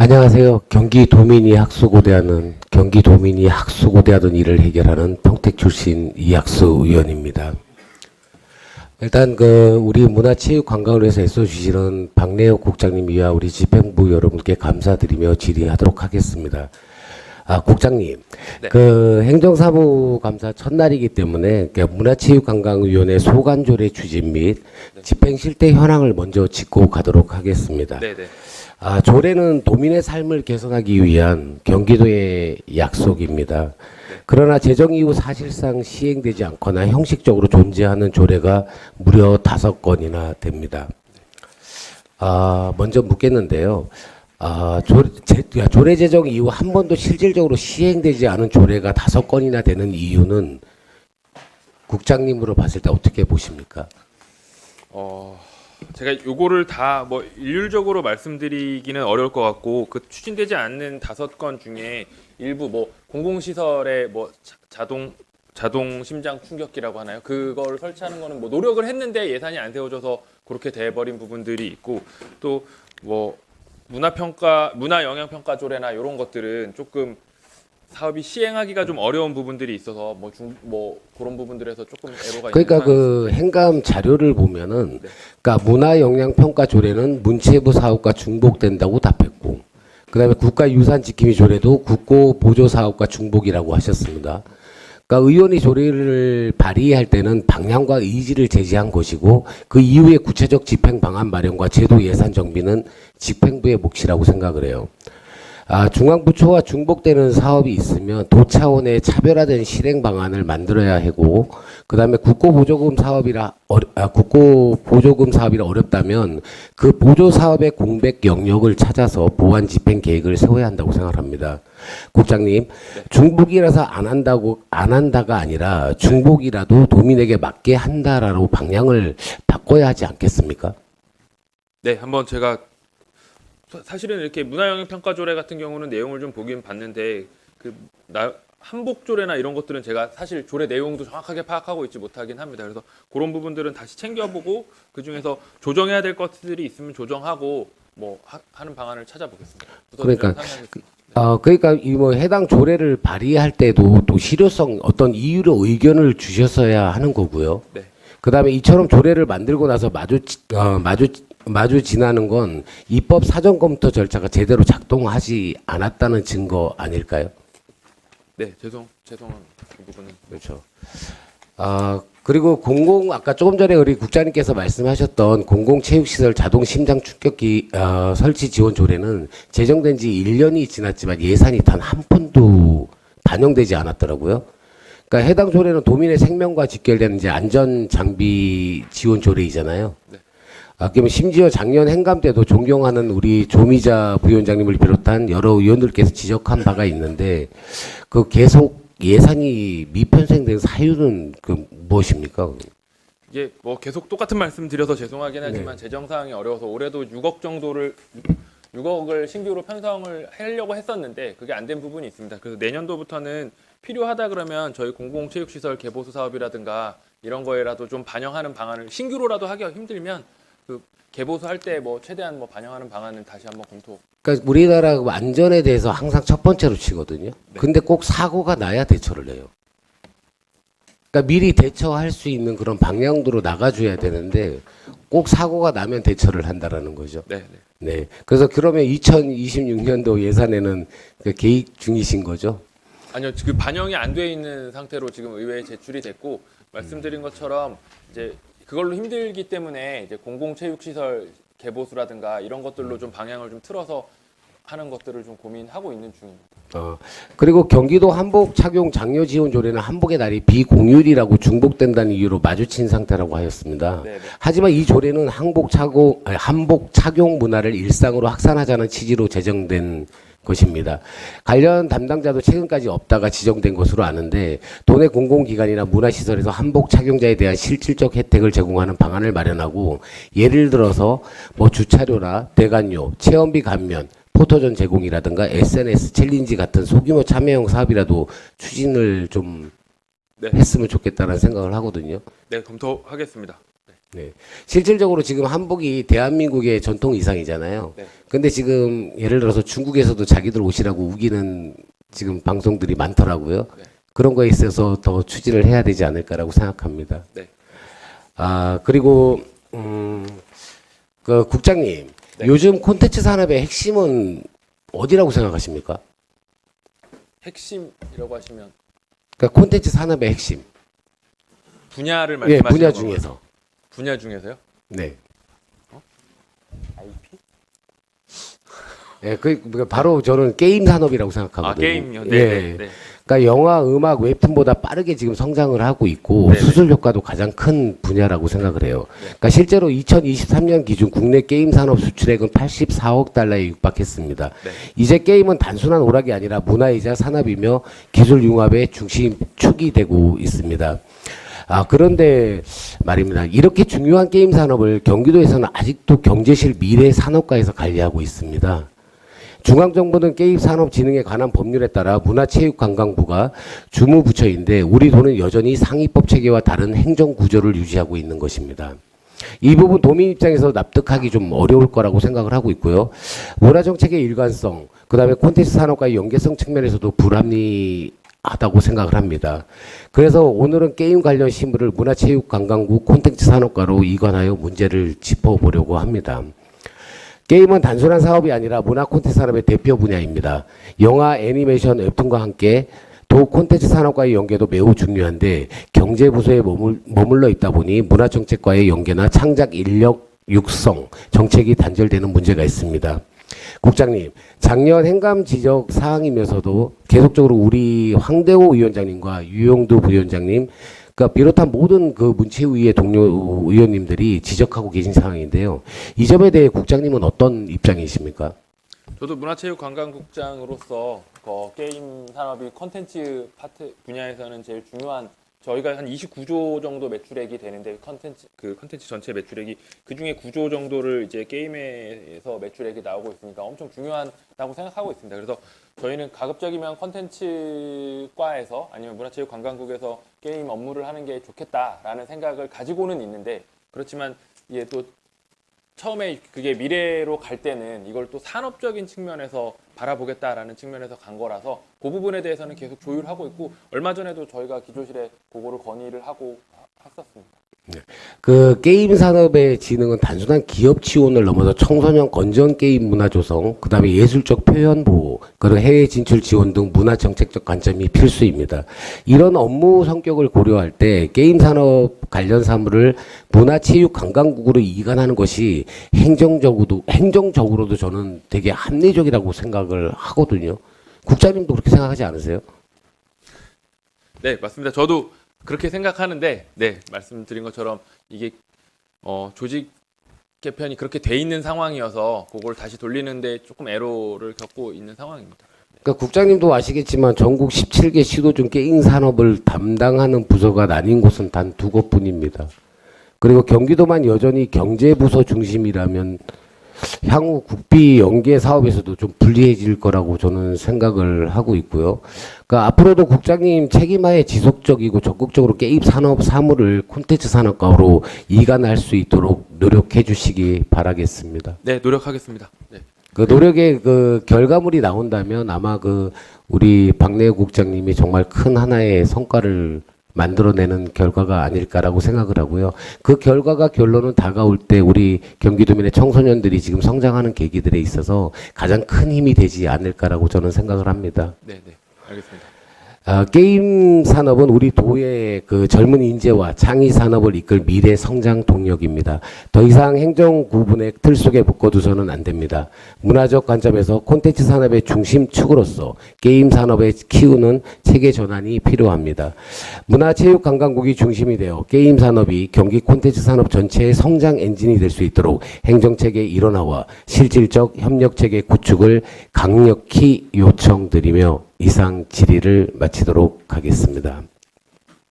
안녕하세요. 경기도민이 학수고대하던 일을 해결하는 평택 출신 이학수 의원입니다. 일단 우리 문화체육관광을 위해서 애써주시는 박래혁 국장님이와 우리 집행부 여러분께 감사드리며 질의하도록 하겠습니다. 국장님, 네. 행정사무감사 첫날이기 때문에 문화체육관광위원회 소관조례 추진 및 집행 실태 현황을 먼저 짚고 가도록 하겠습니다. 네네. 조례는 도민의 삶을 개선하기 위한 경기도의 약속입니다. 그러나 제정 이후 사실상 시행되지 않거나 형식적으로 존재하는 조례가 무려 5건이나 됩니다. 먼저 묻겠는데요. 조례 제정 이후 한 번도 실질적으로 시행되지 않은 조례가 5건이나 되는 이유는 국장님으로 봤을 때 어떻게 보십니까? 제가 요거를 다 뭐 일률적으로 말씀드리기는 어려울 것 같고, 그 추진되지 않는 5건 중에 일부 뭐 공공시설에 뭐 자동 심장 충격기라고 하나요? 그걸 설치하는 거는 뭐 노력을 했는데 예산이 안 세워져서 그렇게 돼버린 부분들이 있고, 또 뭐 문화 영향평가 조례나 이런 것들은 조금 사업이 시행하기가 좀 어려운 부분들이 있어서 뭐 그런 부분들에서 조금 애로가 그러니까 있는 그 행감 자료를 보면은, 네. 그러니까 문화영향평가 조례는 문체부 사업과 중복된다고 답했고, 그다음에 국가유산지킴이 조례도 국고 보조 사업과 중복이라고 하셨습니다. 그러니까 의원이 조례를 발의할 때는 방향과 의지를 제시한 것이고, 그 이후에 구체적 집행 방안 마련과 제도 예산 정비는 집행부의 몫이라고 생각을 해요. 중앙부처와 중복되는 사업이 있으면 도 차원의 차별화된 실행 방안을 만들어야 하고, 그 다음에 국고보조금 사업이라 어렵다면 그 보조 사업의 공백 영역을 찾아서 보완 집행 계획을 세워야 한다고 생각합니다. 국장님, 중복이라서 안 한다가 아니라 중복이라도 도민에게 맞게 한다라고 방향을 바꿔야 하지 않겠습니까? 네, 한번 제가 사실은 이렇게 문화영향평가 조례 같은 경우는 내용을 좀 보긴 봤는데, 한복 조례나 이런 것들은 제가 사실 조례 내용도 정확하게 파악하고 있지 못하긴 합니다. 그래서 그런 부분들은 다시 챙겨보고 그 중에서 조정해야 될 것들이 있으면 조정하고 하는 방안을 찾아보겠습니다. 그러니까 이 해당 조례를 발의할 때도 또 실효성 어떤 이유로 의견을 주셨어야 하는 거고요. 네. 그다음에 이처럼 조례를 만들고 나서 마주 지나는 건 입법 사전 검토 절차가 제대로 작동하지 않았다는 증거 아닐까요? 네, 죄송한 그 부분은. 그렇죠. 그리고 아까 조금 전에 우리 국장님께서 말씀하셨던 공공체육시설 자동 심장 충격기 설치 지원 조례는 제정된 지 1년이 지났지만 예산이 단 한 푼도 반영되지 않았더라고요. 그러니까 해당 조례는 도민의 생명과 직결되는 이제 안전 장비 지원 조례이잖아요. 네. 그러면 심지어 작년 행감 때도 존경하는 우리 조미자 부위원장님을 비롯한 여러 의원들께서 지적한 바가 있는데, 계속 예산이 미편성된 사유는 무엇입니까? 이게 계속 똑같은 말씀 드려서 죄송하긴 하지만 재정 사항이 어려워서 올해도 6억을 신규로 편성을 하려고 했었는데 그게 안 된 부분이 있습니다. 그래서 내년도부터는 필요하다 그러면 저희 공공체육시설 개보수 사업이라든가 이런 거에라도 좀 반영하는 방안을 신규로라도 하기가 힘들면 개보수할 때 최대한 반영하는 방안을 다시 한번 검토. 그러니까 우리나라 안전에 대해서 항상 첫 번째로 치거든요. 네. 근데 꼭 사고가 나야 대처를 해요. 그러니까 미리 대처할 수 있는 그런 방향으로 나가줘야 되는데 꼭 사고가 나면 대처를 한다라는 거죠. 네. 네. 그래서 그러면 2026년도 예산에는 계획 중이신 거죠? 아니요, 그 반영이 안 돼 있는 상태로 지금 의회에 제출이 됐고, 말씀드린 것처럼 이제 그걸로 힘들기 때문에 이제 공공체육시설 개보수라든가 이런 것들로 좀 방향을 좀 틀어서 하는 것들을 좀 고민하고 있는 중입니다. 그리고 경기도 한복 착용 장려 지원 조례는 한복의 날이 비공휴일이라고 중복된다는 이유로 마주친 상태라고 하였습니다. 네네. 하지만 이 조례는 한복 착용 문화를 일상으로 확산하자는 취지로 제정된 것입니다. 관련 담당자도 최근까지 없다가 지정된 것으로 아는데, 도내 공공기관이나 문화시설에서 한복 착용자에 대한 실질적 혜택을 제공하는 방안을 마련하고, 예를 들어서 주차료나 대관료, 체험비 감면, 포토존 제공이라든가 SNS 챌린지 같은 소규모 참여형 사업이라도 추진을 좀 네. 했으면 좋겠다는 생각을 하거든요. 네, 검토하겠습니다. 네. 네. 실질적으로 지금 한복이 대한민국의 전통 의상이잖아요. 네. 근데 지금 예를 들어서 중국에서도 자기들 옷이라고 우기는 지금 방송들이 많더라고요. 네. 그런 거에 있어서 더 추진을 해야 되지 않을까라고 생각합니다. 네. 아, 그리고, 그 국장님, 네. 요즘 콘텐츠 산업의 핵심은 어디라고 생각하십니까? 핵심이라고 하시면 그러니까 콘텐츠 산업의 핵심. 분야를 예, 말씀하시는 분야 건가요? 중에서. 분야 중에서요? 네. IP? 예, 그 바로 저는 게임 산업이라고 생각하거든요. 아, 게임요. 네. 예. 네. 네. 그러니까 영화, 음악, 웹툰보다 빠르게 지금 성장을 하고 있고 네네. 수술 효과도 가장 큰 분야라고 생각을 해요. 그러니까 실제로 2023년 기준 국내 게임 산업 수출액은 84억 달러에 육박했습니다. 네. 이제 게임은 단순한 오락이 아니라 문화이자 산업이며 기술 융합의 중심축이 되고 있습니다. 아, 그런데 말입니다. 이렇게 중요한 게임 산업을 경기도에서는 아직도 경제실 미래 산업과에서 관리하고 있습니다. 중앙정부는 게임산업진흥에 관한 법률에 따라 문화체육관광부가 주무부처인데 우리 도는 여전히 상위법 체계와 다른 행정구조를 유지하고 있는 것입니다. 이 부분 도민 입장에서 납득하기 좀 어려울 거라고 생각을 하고 있고요. 문화정책의 일관성, 그 다음에 콘텐츠 산업과의 연계성 측면에서도 불합리하다고 생각을 합니다. 그래서 오늘은 게임 관련 신문을 문화체육관광부 콘텐츠 산업과로 이관하여 문제를 짚어보려고 합니다. 게임은 단순한 사업이 아니라 문화 콘텐츠 산업의 대표 분야입니다. 영화, 애니메이션, 웹툰과 함께 도 콘텐츠 산업과의 연계도 매우 중요한데 경제부서에 머물러 있다 보니 문화정책과의 연계나 창작 인력 육성, 정책이 단절되는 문제가 있습니다. 국장님, 작년 행감 지적 사항이면서도 계속적으로 우리 황대호 위원장님과 유영두 부위원장님 그러니까 비롯한 모든 그 문체위의 동료 의원님들이 지적하고 계신 상황인데요. 이 점에 대해 국장님은 어떤 입장이십니까? 저도 문화체육관광국장으로서 게임 산업이 콘텐츠 파트 분야에서는 제일 중요한 저희가 한 29조 정도 매출액이 되는데 콘텐츠 전체 매출액이 그 중에 9조 정도를 이제 게임에서 매출액이 나오고 있으니까 엄청 중요하다고 생각하고 있습니다. 그래서 저희는 가급적이면 콘텐츠과에서 아니면 문화체육관광국에서 게임 업무를 하는 게 좋겠다라는 생각을 가지고는 있는데 그렇지만 이게 또 처음에 그게 미래로 갈 때는 이걸 또 산업적인 측면에서 바라보겠다라는 측면에서 간 거라서 그 부분에 대해서는 계속 조율하고 있고 얼마 전에도 저희가 기조실에 그거를 건의를 하고 했었습니다. 그 게임 산업의 진흥은 단순한 기업 지원을 넘어서 청소년 건전 게임 문화 조성, 그다음에 예술적 표현 보호, 그리고 해외 진출 지원 등 문화 정책적 관점이 필수입니다. 이런 업무 성격을 고려할 때 게임 산업 관련 사무를 문화체육관광국으로 이관하는 것이 행정적으로도 저는 되게 합리적이라고 생각을 하거든요. 국장님도 그렇게 생각하지 않으세요? 네, 맞습니다. 저도 그렇게 생각하는데, 네, 말씀드린 것처럼 이게 조직 개편이 그렇게 돼 있는 상황이어서 그걸 다시 돌리는데 조금 애로를 겪고 있는 상황입니다. 그러니까 국장님도 아시겠지만 전국 17개 시도 중 게임 산업을 담당하는 부서가 나뉜 곳은 단 2곳뿐입니다. 그리고 경기도만 여전히 경제부서 중심이라면 향후 국비 연계 사업에서도 좀 불리해질 거라고 저는 생각을 하고 있고요. 그러니까 앞으로도 국장님 책임하에 지속적이고 적극적으로 게임 산업 사무를 콘텐츠 산업과로 이관할 수 있도록 노력해 주시기 바라겠습니다. 네, 노력하겠습니다. 네. 그 노력의 그 결과물이 나온다면 아마 그 우리 박내우 국장님이 정말 큰 하나의 성과를 만들어내는 결과가 아닐까라고 생각을 하고요. 그 결과가 결론은 다가올 때 우리 경기도민의 청소년들이 지금 성장하는 계기들에 있어서 가장 큰 힘이 되지 않을까라고 저는 생각을 합니다. 네, 네, 알겠습니다. 게임 산업은 우리 도의 그 젊은 인재와 창의 산업을 이끌 미래 성장 동력입니다. 더 이상 행정 구분의 틀 속에 묶어두서는 안 됩니다. 문화적 관점에서 콘텐츠 산업의 중심축으로서 게임 산업을 키우는 체계 전환이 필요합니다. 문화체육관광국이 중심이 되어 게임 산업이 경기 콘텐츠 산업 전체의 성장 엔진이 될 수 있도록 행정체계 일원화와 실질적 협력체계 구축을 강력히 요청드리며 이상 질의를 마치도록 하겠습니다.